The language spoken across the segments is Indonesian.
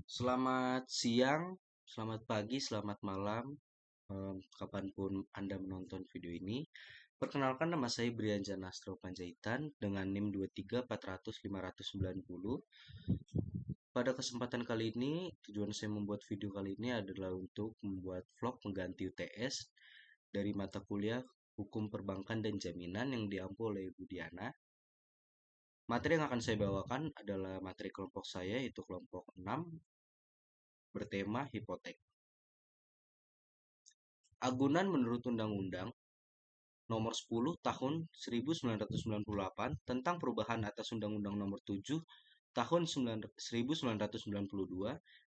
Selamat siang, selamat pagi, selamat malam, kapanpun Anda menonton video ini. Perkenalkan, nama saya Brianjana Astro Panjaitan dengan NIM 23400 590. Pada kesempatan kali ini, tujuan saya membuat video kali ini adalah untuk membuat vlog mengganti UTS dari mata kuliah Hukum Perbankan dan Jaminan yang diampu oleh Ibu Diana. Materi yang akan saya bawakan adalah materi kelompok saya, yaitu kelompok 6, bertema hipotek. Agunan menurut Undang-Undang Nomor 10 Tahun 1998 tentang perubahan atas Undang-Undang Nomor 7 Tahun 1992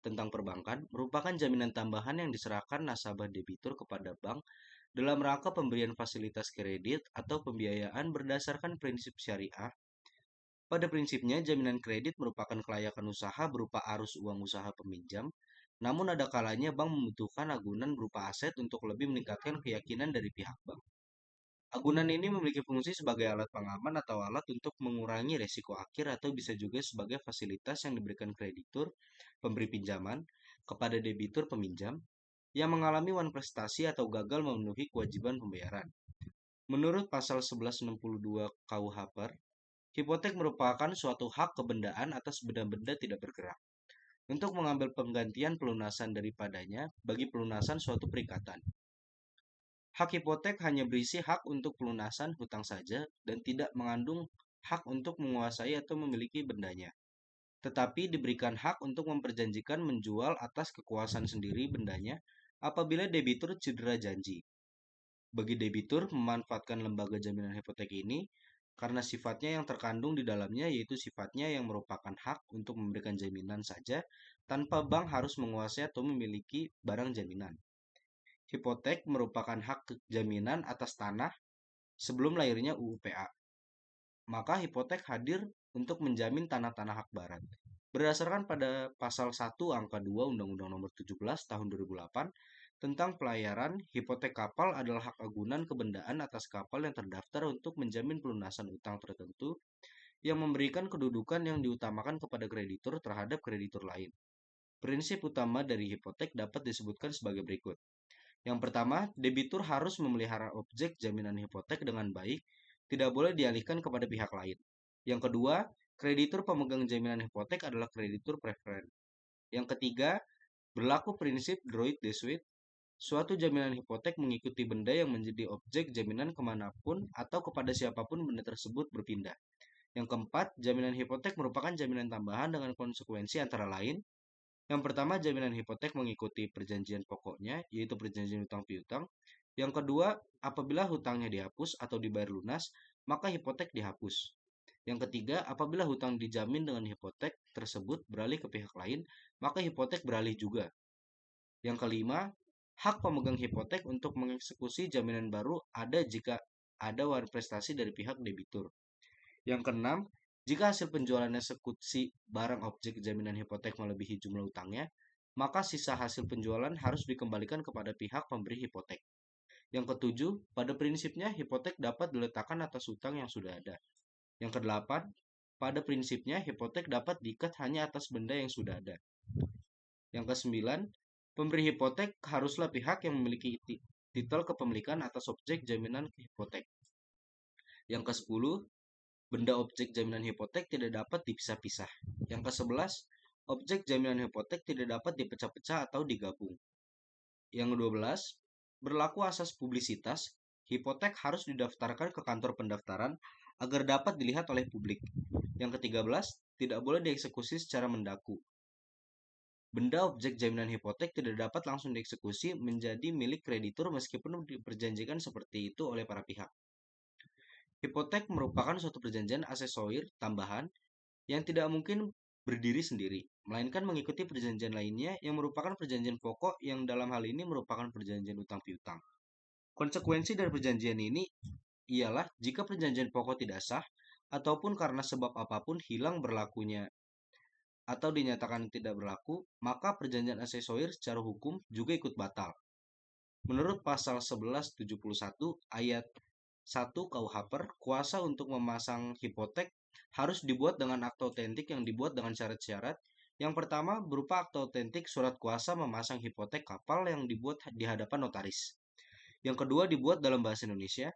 tentang perbankan merupakan jaminan tambahan yang diserahkan nasabah debitur kepada bank dalam rangka pemberian fasilitas kredit atau pembiayaan berdasarkan prinsip syariah. Pada prinsipnya, jaminan kredit merupakan kelayakan usaha berupa arus uang usaha peminjam, namun ada kalanya bank membutuhkan agunan berupa aset untuk lebih meningkatkan keyakinan dari pihak bank. Agunan ini memiliki fungsi sebagai alat pengaman atau alat untuk mengurangi resiko akhir atau bisa juga sebagai fasilitas yang diberikan kreditur pemberi pinjaman kepada debitur peminjam yang mengalami prestasi atau gagal memenuhi kewajiban pembayaran. Menurut pasal 1162 KUH Per, hipotek merupakan suatu hak kebendaan atas benda-benda tidak bergerak untuk mengambil penggantian pelunasan daripadanya bagi pelunasan suatu perikatan. Hak hipotek hanya berisi hak untuk pelunasan hutang saja dan tidak mengandung hak untuk menguasai atau memiliki bendanya, tetapi diberikan hak untuk memperjanjikan menjual atas kekuasaan sendiri bendanya apabila debitur cedera janji. Bagi debitur memanfaatkan lembaga jaminan hipotek ini karena sifatnya yang terkandung di dalamnya, yaitu sifatnya yang merupakan hak untuk memberikan jaminan saja tanpa bank harus menguasai atau memiliki barang jaminan. Hipotek merupakan hak jaminan atas tanah sebelum lahirnya UU PA. Maka hipotek hadir untuk menjamin tanah-tanah hak barat. Berdasarkan pada pasal 1 angka 2 Undang-Undang Nomor 17 Tahun 2008 tentang pelayaran, hipotek kapal adalah hak agunan kebendaan atas kapal yang terdaftar untuk menjamin pelunasan utang tertentu yang memberikan kedudukan yang diutamakan kepada kreditur terhadap kreditur lain. Prinsip utama dari hipotek dapat disebutkan sebagai berikut. Yang pertama, debitur harus memelihara objek jaminan hipotek dengan baik, tidak boleh dialihkan kepada pihak lain. Yang kedua, kreditur pemegang jaminan hipotek adalah kreditur preferen. Yang ketiga, berlaku prinsip droit de suite, suatu jaminan hipotek mengikuti benda yang menjadi objek jaminan kemanapun atau kepada siapapun benda tersebut berpindah. Yang keempat, jaminan hipotek merupakan jaminan tambahan dengan konsekuensi antara lain. Yang pertama, jaminan hipotek mengikuti perjanjian pokoknya, yaitu perjanjian utang piutang. Yang kedua, apabila hutangnya dihapus atau dibayar lunas, maka hipotek dihapus. Yang ketiga, apabila hutang dijamin dengan hipotek tersebut beralih ke pihak lain, maka hipotek beralih juga. Yang kelima, hak pemegang hipotek untuk mengeksekusi jaminan baru ada jika ada prestasi dari pihak debitur. Yang keenam, jika hasil penjualan eksekusi barang objek jaminan hipotek melebihi jumlah utangnya, maka sisa hasil penjualan harus dikembalikan kepada pihak pemberi hipotek. Yang ketujuh, pada prinsipnya hipotek dapat diletakkan atas utang yang sudah ada. Yang kedelapan, pada prinsipnya hipotek dapat diikat hanya atas benda yang sudah ada. Yang kesembilan, pemberi hipotek haruslah pihak yang memiliki titel kepemilikan atas objek jaminan hipotek. Yang kesepuluh, benda objek jaminan hipotek tidak dapat dipisah-pisah. Yang ke-11, objek jaminan hipotek tidak dapat dipecah-pecah atau digabung. Yang ke-12, berlaku asas publisitas, hipotek harus didaftarkan ke kantor pendaftaran agar dapat dilihat oleh publik. Yang ke-13, tidak boleh dieksekusi secara mendaku. Benda objek jaminan hipotek tidak dapat langsung dieksekusi menjadi milik kreditur meskipun diperjanjikan seperti itu oleh para pihak. Hipotek merupakan suatu perjanjian aksesoris tambahan yang tidak mungkin berdiri sendiri, melainkan mengikuti perjanjian lainnya yang merupakan perjanjian pokok yang dalam hal ini merupakan perjanjian utang piutang. Konsekuensi dari perjanjian ini ialah jika perjanjian pokok tidak sah ataupun karena sebab apapun hilang berlakunya atau dinyatakan tidak berlaku, maka perjanjian aksesoris secara hukum juga ikut batal. Menurut pasal 1171 ayat 1 KUH Per, kuasa untuk memasang hipotek harus dibuat dengan akta otentik yang dibuat dengan syarat-syarat Yang pertama berupa akte otentik surat kuasa memasang hipotek kapal yang dibuat di hadapan notaris. Yang kedua dibuat dalam bahasa Indonesia.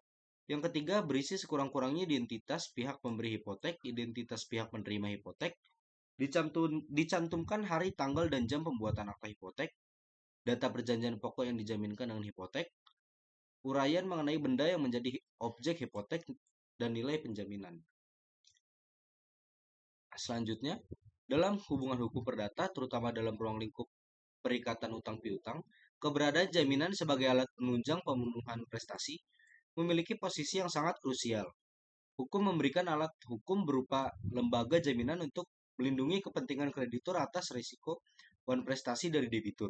Yang ketiga berisi sekurang-kurangnya identitas pihak pemberi hipotek, identitas pihak penerima hipotek, dicantumkan hari, tanggal, dan jam pembuatan akta hipotek, data perjanjian pokok yang dijaminkan dengan hipotek, uraian mengenai benda yang menjadi objek hipotek, dan nilai penjaminan. Selanjutnya, dalam hubungan hukum perdata, terutama dalam ruang lingkup perikatan utang piutang, keberadaan jaminan sebagai alat penunjang pemenuhan prestasi memiliki posisi yang sangat krusial. Hukum memberikan alat hukum berupa lembaga jaminan untuk melindungi kepentingan kreditur atas risiko wan prestasi dari debitur.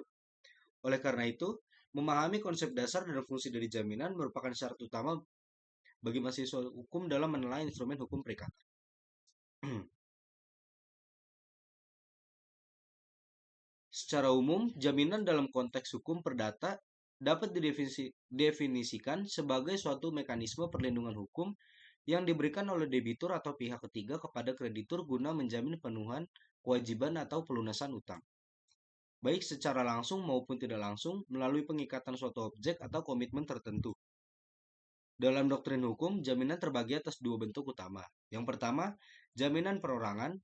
Oleh karena itu, memahami konsep dasar dan fungsi dari jaminan merupakan syarat utama bagi mahasiswa hukum dalam menilai instrumen hukum perikatan. Secara umum, jaminan dalam konteks hukum perdata dapat didefinisikan sebagai suatu mekanisme perlindungan hukum yang diberikan oleh debitur atau pihak ketiga kepada kreditur guna menjamin pemenuhan kewajiban atau pelunasan utang, baik secara langsung maupun tidak langsung melalui pengikatan suatu objek atau komitmen tertentu. Dalam doktrin hukum, jaminan terbagi atas dua bentuk utama. Yang pertama, jaminan perorangan,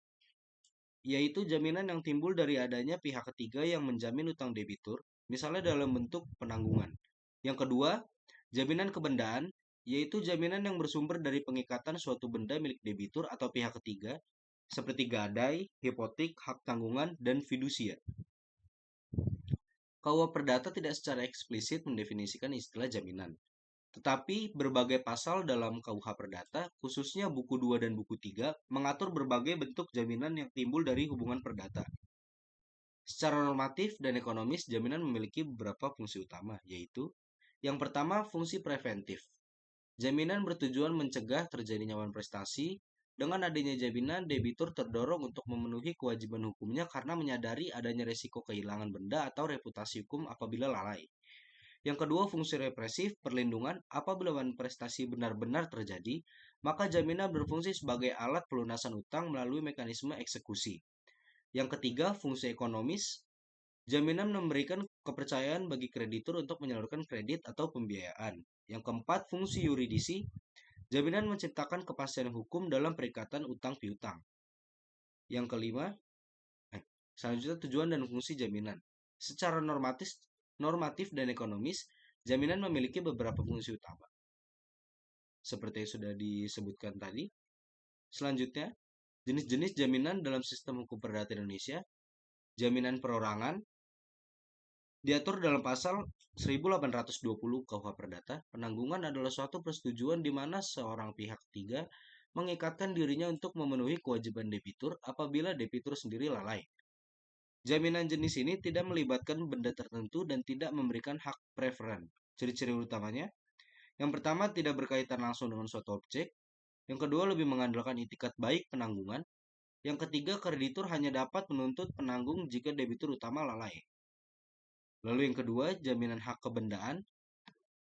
yaitu jaminan yang timbul dari adanya pihak ketiga yang menjamin utang debitur, misalnya dalam bentuk penanggungan. Yang kedua, jaminan kebendaan, yaitu jaminan yang bersumber dari pengikatan suatu benda milik debitur atau pihak ketiga, seperti gadai, hipotek, hak tanggungan, dan fidusia. KUH Perdata tidak secara eksplisit mendefinisikan istilah jaminan, tetapi berbagai pasal dalam KUH Perdata, khususnya buku 2 dan buku 3, mengatur berbagai bentuk jaminan yang timbul dari hubungan perdata. Secara normatif dan ekonomis, jaminan memiliki beberapa fungsi utama, yaitu yang pertama, fungsi preventif. Jaminan bertujuan mencegah terjadinya wan prestasi. Dengan adanya jaminan, debitur terdorong untuk memenuhi kewajiban hukumnya karena menyadari adanya resiko kehilangan benda atau reputasi hukum apabila lalai. Yang kedua, fungsi represif perlindungan. Apabila wan prestasi benar-benar terjadi, maka jaminan berfungsi sebagai alat pelunasan utang melalui mekanisme eksekusi. Yang ketiga, fungsi ekonomis. Jaminan memberikan kepercayaan bagi kreditur untuk menyalurkan kredit atau pembiayaan. Yang keempat, fungsi yuridisi. Jaminan menciptakan kepastian hukum dalam perikatan utang piutang. Yang kelima, selanjutnya tujuan dan fungsi jaminan. Secara normatif dan ekonomis, jaminan memiliki beberapa fungsi utama. Seperti yang sudah disebutkan tadi. Selanjutnya, jenis-jenis jaminan dalam sistem hukum perdata Indonesia. Jaminan perorangan diatur dalam pasal 1820 KUH Perdata. Penanggungan adalah suatu persetujuan di mana seorang pihak ketiga mengikatkan dirinya untuk memenuhi kewajiban debitur apabila debitur sendiri lalai. Jaminan jenis ini tidak melibatkan benda tertentu dan tidak memberikan hak preferen. Ciri-ciri utamanya, yang pertama tidak berkaitan langsung dengan suatu objek. Yang kedua lebih mengandalkan itikat baik penanggungan. Yang ketiga, kreditur hanya dapat menuntut penanggung jika debitur utama lalai. Lalu yang kedua, jaminan hak kebendaan.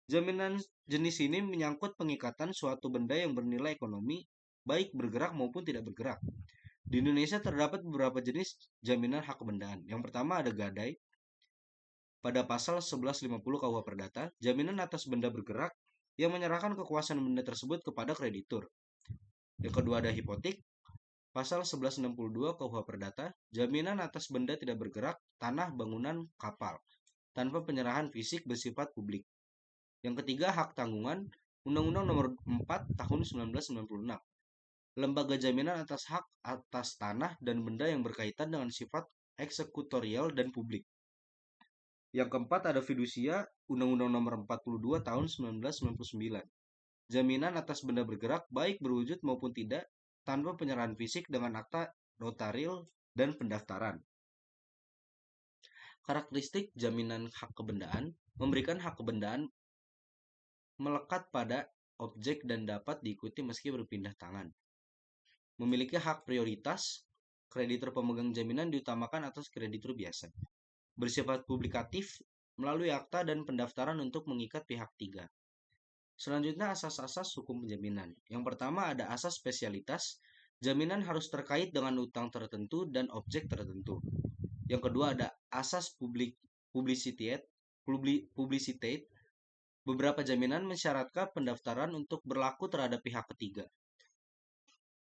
Jaminan jenis ini menyangkut pengikatan suatu benda yang bernilai ekonomi, baik bergerak maupun tidak bergerak. Di Indonesia terdapat beberapa jenis jaminan hak kebendaan. Yang pertama ada gadai. Pada pasal 1150 KUH Perdata, jaminan atas benda bergerak yang menyerahkan kekuasaan benda tersebut kepada kreditur. Yang kedua ada hipotek. Pasal 1162 KUH Perdata, jaminan atas benda tidak bergerak, tanah, bangunan, kapal, tanpa penyerahan fisik bersifat publik. Yang ketiga, hak tanggungan, Undang-Undang Nomor 4 Tahun 1996. Lembaga jaminan atas hak atas tanah dan benda yang berkaitan dengan sifat eksekutorial dan publik. Yang keempat ada fidusia, Undang-Undang Nomor 42 Tahun 1999. Jaminan atas benda bergerak baik berwujud maupun tidak tanpa penyerahan fisik dengan akta notaril dan pendaftaran. Karakteristik jaminan hak kebendaan memberikan hak kebendaan melekat pada objek dan dapat diikuti meski berpindah tangan. Memiliki hak prioritas, kreditur pemegang jaminan diutamakan atas kreditur biasa. Bersifat publikatif melalui akta dan pendaftaran untuk mengikat pihak tiga. Selanjutnya asas-asas hukum penjaminan. Yang pertama ada asas spesialitas. Jaminan harus terkait dengan utang tertentu dan objek tertentu. Yang kedua ada asas publicitate. Beberapa jaminan mensyaratkan pendaftaran untuk berlaku terhadap pihak ketiga.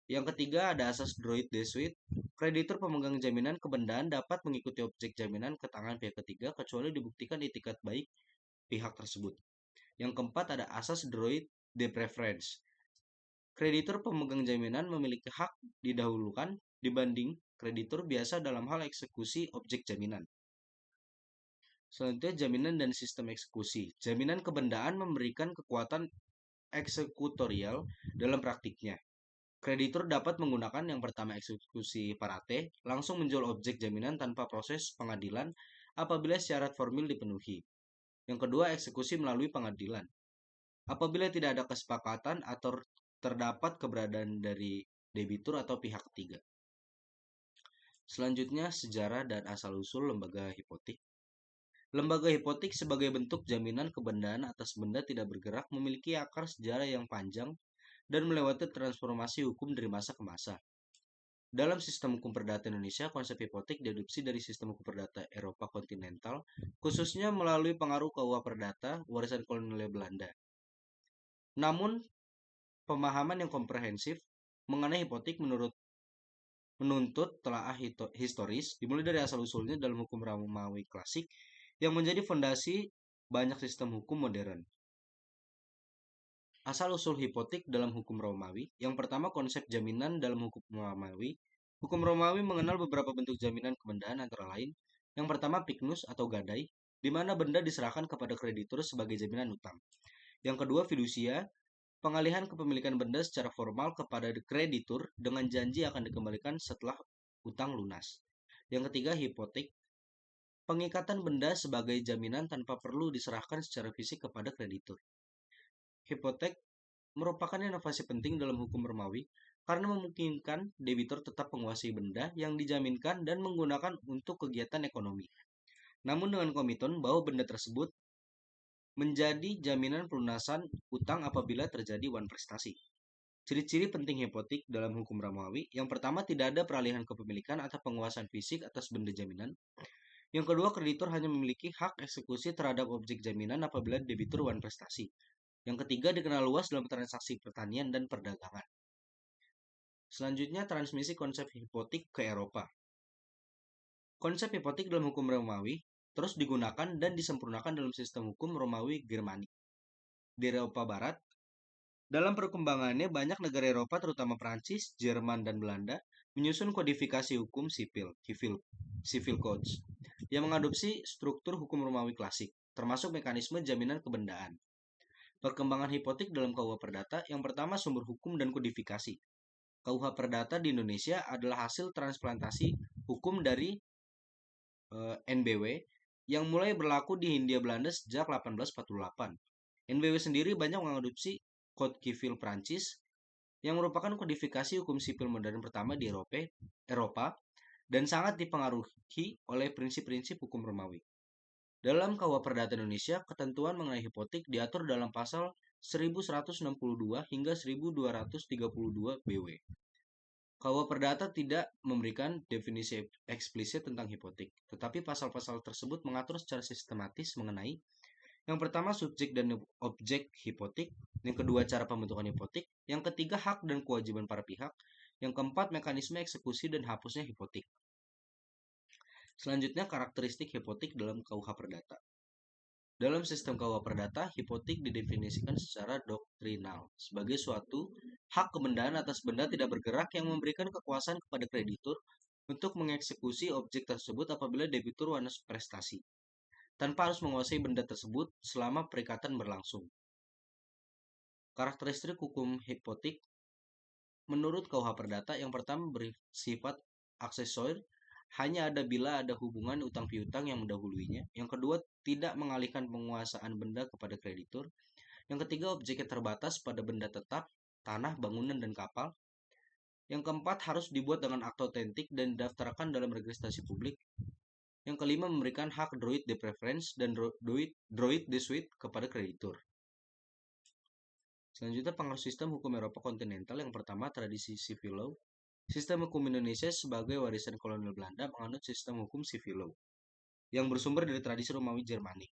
Yang ketiga ada asas droit de suite. Kreditur pemegang jaminan kebendaan dapat mengikuti objek jaminan ke tangan pihak ketiga kecuali dibuktikan itikat baik pihak tersebut. Yang keempat ada asas droit de preference. Kreditur pemegang jaminan memiliki hak didahulukan dibanding kreditur biasa dalam hal eksekusi objek jaminan. Selanjutnya jaminan dan sistem eksekusi. Jaminan kebendaan memberikan kekuatan eksekutorial dalam praktiknya. Kreditur dapat menggunakan yang pertama eksekusi parate, langsung menjual objek jaminan tanpa proses pengadilan apabila syarat formil dipenuhi. Yang kedua, eksekusi melalui pengadilan. Apabila tidak ada kesepakatan atau terdapat keberadaan dari debitur atau pihak ketiga. Selanjutnya, sejarah dan asal-usul lembaga hipotek. Lembaga hipotek sebagai bentuk jaminan kebendaan atas benda tidak bergerak memiliki akar sejarah yang panjang dan melewati transformasi hukum dari masa ke masa. Dalam sistem hukum perdata Indonesia, konsep hipotek diadopsi dari sistem hukum perdata Eropa kontinental, khususnya melalui pengaruh KUH Perdata warisan kolonial Belanda. Namun, pemahaman yang komprehensif mengenai hipotek menuntut telaah historis dimulai dari asal-usulnya dalam hukum Romawi klasik yang menjadi fondasi banyak sistem hukum modern. Asal-usul hipotek dalam hukum Romawi. Yang pertama, konsep jaminan dalam hukum Romawi. Hukum Romawi mengenal beberapa bentuk jaminan kebendaan antara lain. Yang pertama, pycnus atau gadai, di mana benda diserahkan kepada kreditur sebagai jaminan utang. Yang kedua, fiducia, pengalihan kepemilikan benda secara formal kepada kreditur dengan janji akan dikembalikan setelah utang lunas. Yang ketiga, hipotek, pengikatan benda sebagai jaminan tanpa perlu diserahkan secara fisik kepada kreditur. Hipotek merupakan inovasi penting dalam hukum Romawi karena memungkinkan debitur tetap menguasai benda yang dijaminkan dan menggunakan untuk kegiatan ekonomi. Namun dengan komitmen bahwa benda tersebut menjadi jaminan pelunasan utang apabila terjadi wan prestasi. Ciri-ciri penting hipotek dalam hukum Romawi. Yang pertama, tidak ada peralihan kepemilikan atau penguasaan fisik atas benda jaminan. Yang kedua, kreditur hanya memiliki hak eksekusi terhadap objek jaminan apabila debitur wan prestasi. Yang ketiga, dikenal luas dalam transaksi pertanian dan perdagangan. Selanjutnya, transmisi konsep hipotek ke Eropa. Konsep hipotek dalam hukum Romawi terus digunakan dan disempurnakan dalam sistem hukum Romawi Germanik. Di Eropa Barat, dalam perkembangannya banyak negara Eropa terutama Prancis, Jerman, dan Belanda menyusun kodifikasi hukum sipil, civil codes, yang mengadopsi struktur hukum Romawi klasik, termasuk mekanisme jaminan kebendaan. Perkembangan hipotek dalam KUH Perdata, yang pertama sumber hukum dan kodifikasi. KUH Perdata di Indonesia adalah hasil transplantasi hukum dari NBW yang mulai berlaku di Hindia Belanda sejak 1848. NBW sendiri banyak mengadopsi Code Civil Prancis yang merupakan kodifikasi hukum sipil modern pertama di Eropa dan sangat dipengaruhi oleh prinsip-prinsip hukum Romawi. Dalam KUH Perdata Indonesia, ketentuan mengenai hipotek diatur dalam pasal 1162 hingga 1232 BW. KUH Perdata tidak memberikan definisi eksplisit tentang hipotek, tetapi pasal-pasal tersebut mengatur secara sistematis mengenai yang pertama subjek dan objek hipotek, yang kedua cara pembentukan hipotek, yang ketiga hak dan kewajiban para pihak, yang keempat mekanisme eksekusi dan hapusnya hipotek. Selanjutnya karakteristik hipotek dalam KUH Perdata. Dalam sistem KUH Perdata, hipotek didefinisikan secara doktrinal sebagai suatu hak kebendaan atas benda tidak bergerak yang memberikan kekuasaan kepada kreditur untuk mengeksekusi objek tersebut apabila debitur wan prestasi, tanpa harus menguasai benda tersebut selama perikatan berlangsung. Karakteristik hukum hipotek menurut KUH Perdata yang pertama bersifat aksesor, hanya ada bila ada hubungan utang piutang yang mendahuluinya. Yang kedua, tidak mengalihkan penguasaan benda kepada kreditur. Yang ketiga, objeknya terbatas pada benda tetap, tanah, bangunan, dan kapal. Yang keempat, harus dibuat dengan akte otentik dan didaftarkan dalam registrasi publik. Yang kelima, memberikan hak droit de preference dan droit de suite kepada kreditur. Selanjutnya, pengaruh sistem hukum Eropa kontinental. Yang pertama, tradisi civil law. Sistem hukum Indonesia sebagai warisan kolonial Belanda menganut sistem hukum civil law yang bersumber dari tradisi Romawi Jermanik.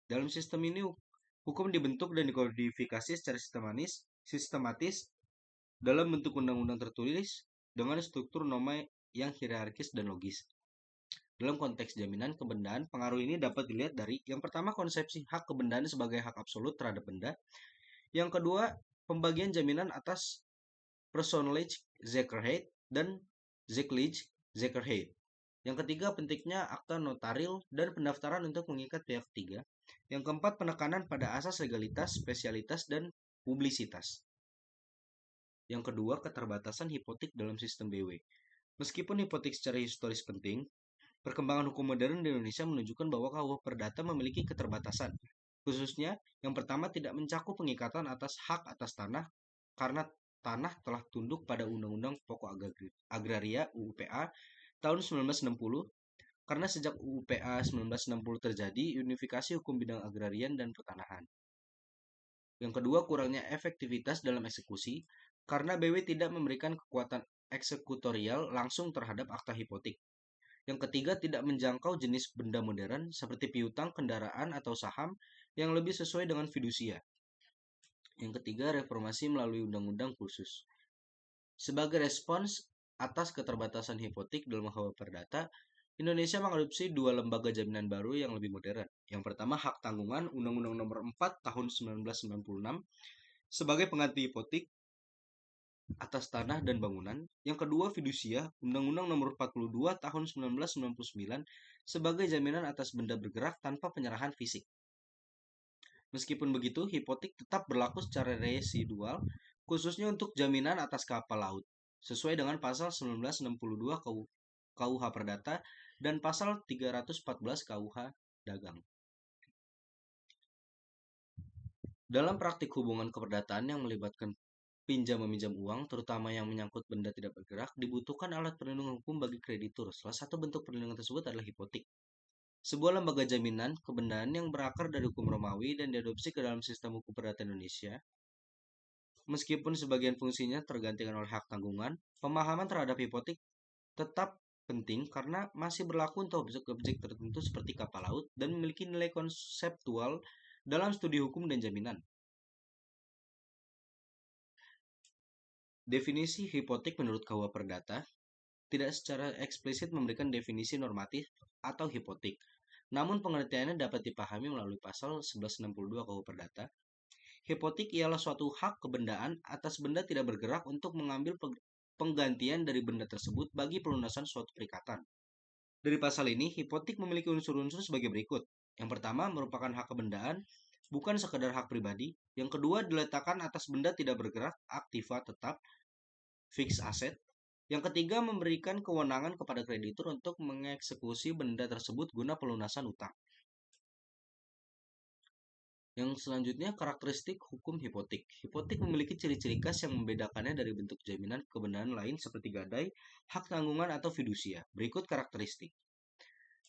Dalam sistem ini, hukum dibentuk dan dikodifikasi secara sistematis dalam bentuk undang-undang tertulis dengan struktur norma yang hierarkis dan logis. Dalam konteks jaminan kebendaan, pengaruh ini dapat dilihat dari yang pertama konsepsi hak kebendaan sebagai hak absolut terhadap benda, yang kedua pembagian jaminan atas personage zekerheid dan zeklige zekerheid. Yang ketiga pentingnya akta notaril dan pendaftaran untuk mengikat pihak ketiga. Yang keempat penekanan pada asas legalitas, spesialitas, dan publisitas. Yang kedua keterbatasan hipotek dalam sistem BW. Meskipun hipotek secara historis penting, perkembangan hukum modern di Indonesia menunjukkan bahwa KUH Perdata memiliki keterbatasan. Khususnya, yang pertama tidak mencakup pengikatan atas hak atas tanah karena tanah telah tunduk pada Undang-Undang Pokok Agraria UUPA tahun 1960, karena sejak UUPA 1960 terjadi unifikasi hukum bidang agrarian dan pertanahan. Yang kedua, kurangnya efektivitas dalam eksekusi karena BW tidak memberikan kekuatan eksekutorial langsung terhadap akta hipotek. Yang ketiga, tidak menjangkau jenis benda modern seperti piutang, kendaraan, atau saham yang lebih sesuai dengan fidusia. Yang ketiga, reformasi melalui undang-undang khusus. Sebagai respons atas keterbatasan hipotek dalam KUH Perdata, Indonesia mengadopsi dua lembaga jaminan baru yang lebih modern. Yang pertama, hak tanggungan Undang-Undang Nomor 4 Tahun 1996 sebagai pengganti hipotek atas tanah dan bangunan. Yang kedua, fidusia Undang-Undang Nomor 42 Tahun 1999 sebagai jaminan atas benda bergerak tanpa penyerahan fisik. Meskipun begitu, hipotek tetap berlaku secara residual, khususnya untuk jaminan atas kapal laut, sesuai dengan pasal 1962 KUH Perdata dan pasal 314 KUH Dagang. Dalam praktik hubungan keperdataan yang melibatkan pinjam-meminjam uang, terutama yang menyangkut benda tidak bergerak, dibutuhkan alat perlindungan hukum bagi kreditur. Salah satu bentuk perlindungan tersebut adalah hipotek. Sebuah lembaga jaminan kebendaan yang berakar dari hukum Romawi dan diadopsi ke dalam sistem hukum perdata Indonesia. Meskipun sebagian fungsinya tergantikan oleh hak tanggungan, pemahaman terhadap hipotek tetap penting karena masih berlaku untuk objek-objek tertentu seperti kapal laut dan memiliki nilai konseptual dalam studi hukum dan jaminan. Definisi hipotek menurut KUH Perdata tidak secara eksplisit memberikan definisi normatif atau hipotek. Namun pengertiannya dapat dipahami melalui pasal 1162 KUH Perdata. Hipotek ialah suatu hak kebendaan atas benda tidak bergerak untuk mengambil penggantian dari benda tersebut bagi pelunasan suatu perikatan. Dari pasal ini, hipotek memiliki unsur-unsur sebagai berikut. Yang pertama merupakan hak kebendaan, bukan sekedar hak pribadi. Yang kedua diletakkan atas benda tidak bergerak, aktiva tetap, fixed asset. Yang ketiga memberikan kewenangan kepada kreditur untuk mengeksekusi benda tersebut guna pelunasan utang. Yang selanjutnya karakteristik hukum hipotek. Hipotek memiliki ciri-ciri khas yang membedakannya dari bentuk jaminan kebendaan lain seperti gadai, hak tanggungan, atau fidusia. Berikut karakteristik.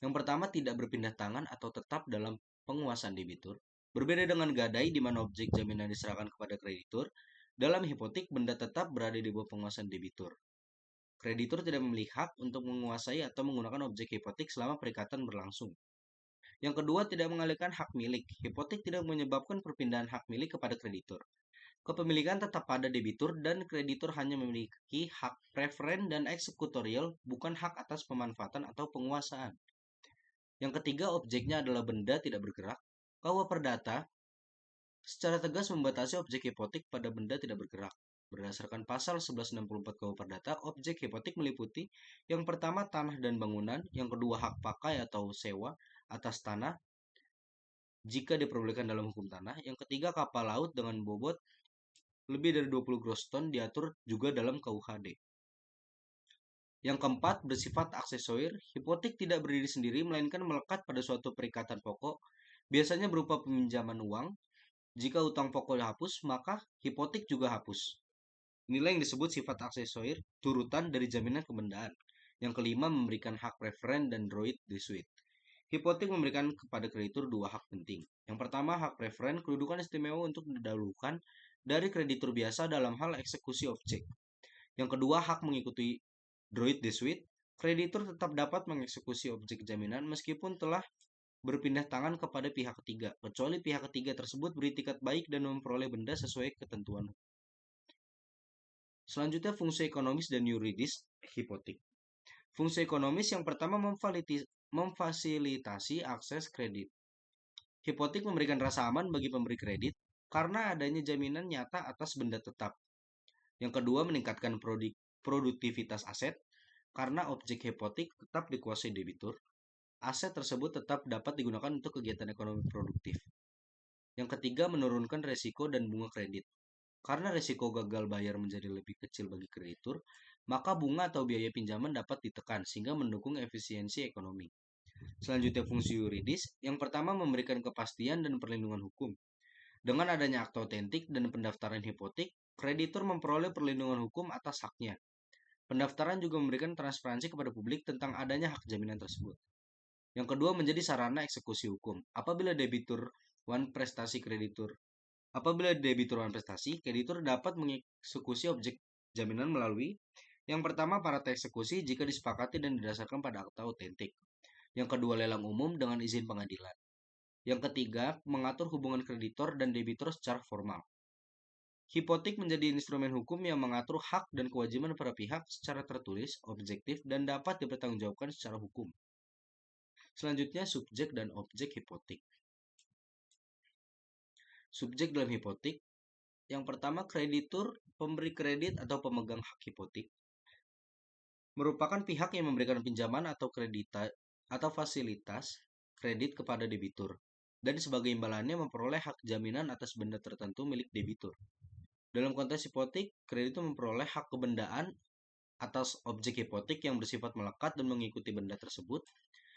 Yang pertama, tidak berpindah tangan atau tetap dalam penguasaan debitur. Berbeda dengan gadai di mana objek jaminan diserahkan kepada kreditur, dalam hipotek benda tetap berada di bawah penguasaan debitur. Kreditur tidak memiliki hak untuk menguasai atau menggunakan objek hipotek selama perikatan berlangsung. Yang kedua, tidak mengalihkan hak milik. Hipotek tidak menyebabkan perpindahan hak milik kepada kreditur. Kepemilikan tetap pada debitur dan kreditur hanya memiliki hak preferen dan eksekutorial, bukan hak atas pemanfaatan atau penguasaan. Yang ketiga, objeknya adalah benda tidak bergerak. KUH Perdata secara tegas membatasi objek hipotek pada benda tidak bergerak. Berdasarkan pasal 1164 KUH Perdata, objek hipotek meliputi yang pertama tanah dan bangunan, yang kedua hak pakai atau sewa atas tanah jika diperbolehkan dalam hukum tanah, yang ketiga kapal laut dengan bobot lebih dari 20 gross ton diatur juga dalam KUHD. Yang keempat, bersifat aksesorir, hipotek tidak berdiri sendiri melainkan melekat pada suatu perikatan pokok, biasanya berupa peminjaman uang. Jika utang pokok dihapus, maka hipotek juga hapus. Inilah yang disebut sifat aksesorir, turutan dari jaminan kebendaan. Yang kelima, memberikan hak preferen dan droit de suite. Hipotek memberikan kepada kreditur dua hak penting. Yang pertama, hak preferen, kedudukan istimewa untuk didahulukan dari kreditur biasa dalam hal eksekusi objek. Yang kedua, hak mengikuti Droit de suite, kreditur tetap dapat mengeksekusi objek jaminan meskipun telah berpindah tangan kepada pihak ketiga, kecuali pihak ketiga tersebut beritikat baik dan memperoleh benda sesuai ketentuan. Selanjutnya, fungsi ekonomis dan yuridis hipotek. Fungsi ekonomis yang pertama memfasilitasi akses kredit. Hipotek memberikan rasa aman bagi pemberi kredit karena adanya jaminan nyata atas benda tetap. Yang kedua, meningkatkan produktivitas aset karena objek hipotek tetap dikuasai debitur. Aset tersebut tetap dapat digunakan untuk kegiatan ekonomi produktif. Yang ketiga, menurunkan resiko dan bunga kredit. Karena resiko gagal bayar menjadi lebih kecil bagi kreditur, maka bunga atau biaya pinjaman dapat ditekan sehingga mendukung efisiensi ekonomi. Selanjutnya, fungsi yuridis. Yang pertama, memberikan kepastian dan perlindungan hukum. Dengan adanya akta otentik dan pendaftaran hipotek, kreditur memperoleh perlindungan hukum atas haknya. Pendaftaran juga memberikan transparansi kepada publik tentang adanya hak jaminan tersebut. Yang kedua, menjadi sarana eksekusi hukum. Apabila debitur prestasi, kreditur dapat mengeksekusi objek jaminan melalui yang pertama, parat eksekusi jika disepakati dan didasarkan pada akta otentik. Yang kedua, lelang umum dengan izin pengadilan. Yang ketiga, mengatur hubungan kreditor dan debitur secara formal. Hipotek menjadi instrumen hukum yang mengatur hak dan kewajiban para pihak secara tertulis, objektif, dan dapat dipertanggungjawabkan secara hukum. Selanjutnya, subjek dan objek hipotek. Subjek dalam hipotek. Yang pertama, kreditur, pemberi kredit atau pemegang hak hipotek, merupakan pihak yang memberikan pinjaman atau fasilitas kredit kepada debitur, dan sebagai imbalannya memperoleh hak jaminan atas benda tertentu milik debitur. Dalam konteks hipotek, kreditur memperoleh hak kebendaan atas objek hipotek yang bersifat melekat dan mengikuti benda tersebut.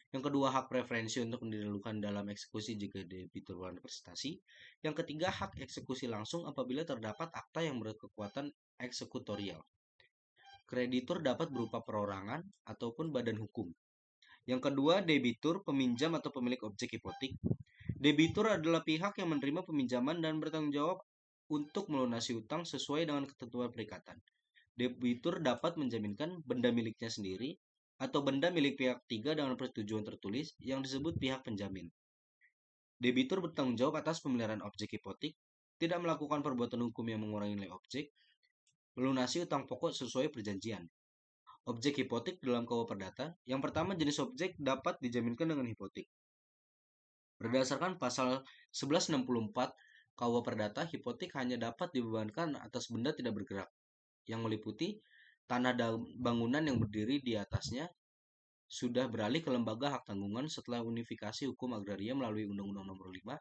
Yang kedua, hak preferensi untuk didahulukan dalam eksekusi jika debitur prestasi. Yang ketiga, hak eksekusi langsung apabila terdapat akta yang berkekuatan eksekutorial. Kreditur dapat berupa perorangan ataupun badan hukum. Yang kedua, debitur, peminjam atau pemilik objek hipotek. Debitur adalah pihak yang menerima peminjaman dan bertanggung jawab untuk melunasi utang sesuai dengan ketentuan perikatan. Debitur dapat menjaminkan benda miliknya sendiri atau benda milik pihak ketiga dengan persetujuan tertulis yang disebut pihak penjamin. Debitur bertanggung jawab atas pemeliharaan objek hipotek, tidak melakukan perbuatan hukum yang mengurangi nilai objek, melunasi utang pokok sesuai perjanjian. Objek hipotek dalam KUH Perdata. Yang pertama, jenis objek dapat dijaminkan dengan hipotek. Berdasarkan pasal 1164 KUH Perdata, hipotek hanya dapat dibebankan atas benda tidak bergerak, yang meliputi tanah dan bangunan yang berdiri di atasnya sudah beralih ke lembaga hak tanggungan setelah unifikasi hukum agraria melalui Undang-Undang Nomor 5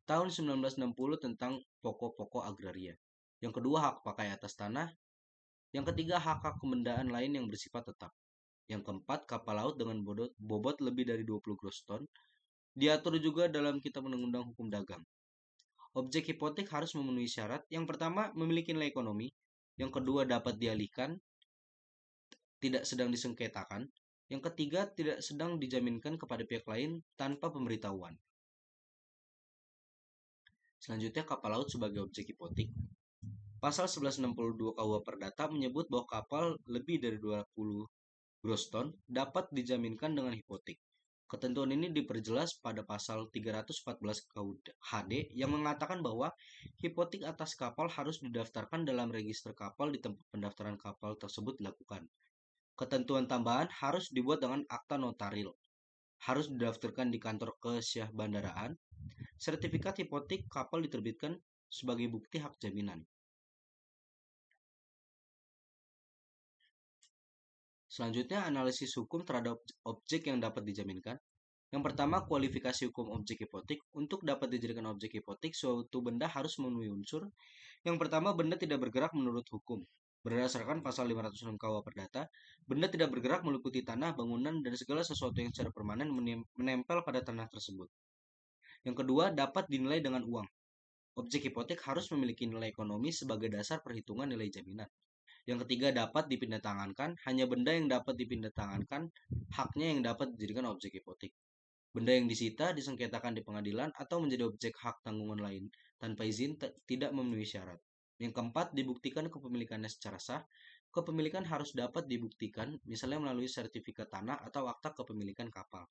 Tahun 1960 tentang pokok-pokok agraria. Yang kedua, hak pakai atas tanah. Yang ketiga, hak-hak kebendaan lain yang bersifat tetap. Yang keempat, kapal laut dengan bobot lebih dari 20 gross ton diatur juga dalam Kitab Undang-Undang Hukum Dagang. Objek hipotek harus memenuhi syarat. Yang pertama, memiliki nilai ekonomi. Yang kedua, dapat dialihkan, tidak sedang disengketakan. Yang ketiga, tidak sedang dijaminkan kepada pihak lain tanpa pemberitahuan. Selanjutnya, kapal laut sebagai objek hipotek. Pasal 1162 KUH Perdata menyebut bahwa kapal lebih dari 20 gross ton dapat dijaminkan dengan hipotek. Ketentuan ini diperjelas pada pasal 314 KUHD yang mengatakan bahwa hipotek atas kapal harus didaftarkan dalam register kapal di tempat pendaftaran kapal tersebut dilakukan. Ketentuan tambahan harus dibuat dengan akta notaril, harus didaftarkan di kantor kesyah bandaraan. Sertifikat hipotek kapal diterbitkan sebagai bukti hak jaminan. Selanjutnya, analisis hukum terhadap objek yang dapat dijaminkan. Yang pertama, kualifikasi hukum objek hipotek. Untuk dapat dijadikan objek hipotek, suatu benda harus memenuhi unsur. Yang pertama, benda tidak bergerak menurut hukum. Berdasarkan pasal 506 KUH Perdata, benda tidak bergerak meliputi tanah, bangunan, dan segala sesuatu yang secara permanen menempel pada tanah tersebut. Yang kedua, dapat dinilai dengan uang. Objek hipotek harus memiliki nilai ekonomi sebagai dasar perhitungan nilai jaminan. Yang ketiga, dapat dipindahtangankan. Hanya benda yang dapat dipindahtangankan, haknya yang dapat dijadikan objek hipotek. Benda yang disita, disengketakan di pengadilan, atau menjadi objek hak tanggungan lain tanpa izin tidak memenuhi syarat. Yang keempat, dibuktikan kepemilikannya secara sah. Kepemilikan harus dapat dibuktikan, misalnya melalui sertifikat tanah atau akta kepemilikan kapal.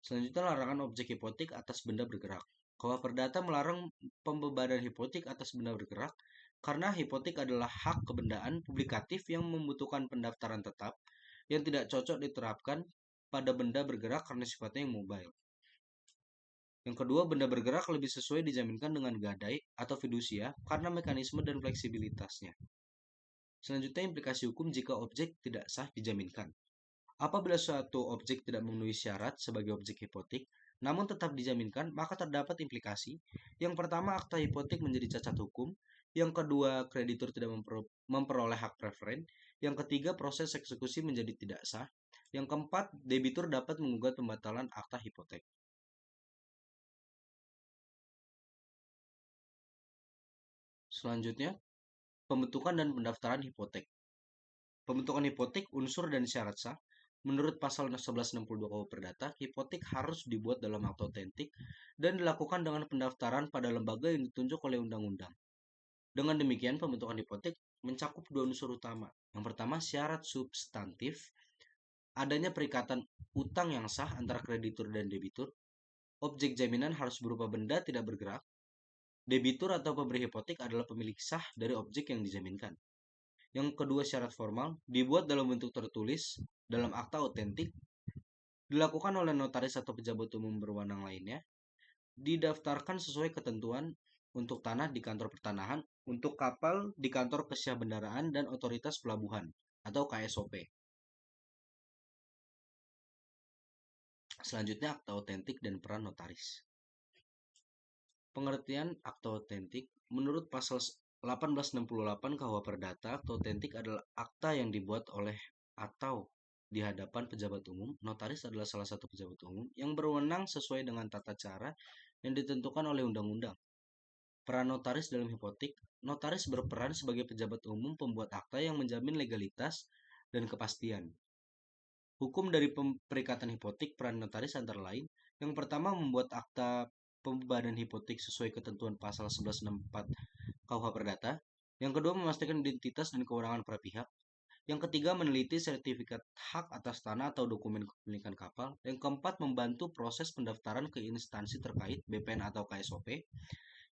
Selanjutnya, larangan objek hipotek atas benda bergerak. KUH Perdata melarang pembebanan hipotek atas benda bergerak karena hipotek adalah hak kebendaan publikatif yang membutuhkan pendaftaran tetap yang tidak cocok diterapkan pada benda bergerak karena sifatnya yang mobile. Yang kedua, benda bergerak lebih sesuai dijaminkan dengan gadai atau fidusia karena mekanisme dan fleksibilitasnya. Selanjutnya, implikasi hukum jika objek tidak sah dijaminkan. Apabila suatu objek tidak memenuhi syarat sebagai objek hipotek, namun tetap dijaminkan, maka terdapat implikasi. Yang pertama, akta hipotek menjadi cacat hukum. Yang kedua, kreditur tidak memperoleh hak preferen. Yang ketiga, proses eksekusi menjadi tidak sah. Yang keempat, debitur dapat menggugat pembatalan akta hipotek. Selanjutnya, pembentukan dan pendaftaran hipotek. Pembentukan hipotek, unsur dan syarat sah. Menurut pasal 1162 KUH Perdata, hipotek harus dibuat dalam akta otentik dan dilakukan dengan pendaftaran pada lembaga yang ditunjuk oleh undang-undang. Dengan demikian, pembentukan hipotek mencakup dua unsur utama. Yang pertama, syarat substantif, adanya perikatan utang yang sah antara kreditur dan debitur. Objek jaminan harus berupa benda tidak bergerak. Debitur atau pemberi hipotek adalah pemilik sah dari objek yang dijaminkan. Yang kedua, syarat formal dibuat dalam bentuk tertulis dalam akta otentik, dilakukan oleh notaris atau pejabat umum berwenang lainnya, didaftarkan sesuai ketentuan untuk tanah di kantor pertanahan, untuk kapal di kantor kesyah bendaraan dan otoritas pelabuhan atau KSOP. Selanjutnya, akta otentik dan peran notaris. Pengertian akta otentik menurut pasal 1868 KUH Perdata, akta otentik adalah akta yang dibuat oleh atau di hadapan pejabat umum. Notaris adalah salah satu pejabat umum yang berwenang sesuai dengan tata cara yang ditentukan oleh undang-undang. Peran notaris dalam hipotek. Notaris berperan sebagai pejabat umum pembuat akta yang menjamin legalitas dan kepastian. Hukum dari perikatan hipotek, peran notaris antara lain. Yang pertama, membuat akta pembebanan hipotek sesuai ketentuan pasal 1164 KUH Perdata. Yang kedua, memastikan identitas dan kewenangan para pihak. Yang ketiga, meneliti sertifikat hak atas tanah atau dokumen kepemilikan kapal. Yang keempat, membantu proses pendaftaran ke instansi terkait, BPN atau KSOP.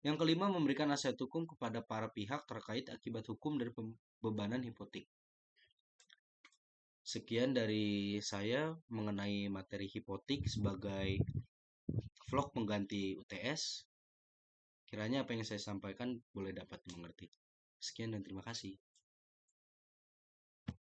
Yang kelima, memberikan nasihat hukum kepada para pihak terkait akibat hukum dari pembebanan hipotek. Sekian dari saya mengenai materi hipotek sebagai vlog pengganti UTS. Kiranya apa yang saya sampaikan boleh dapat dimengerti. Sekian dan terima kasih.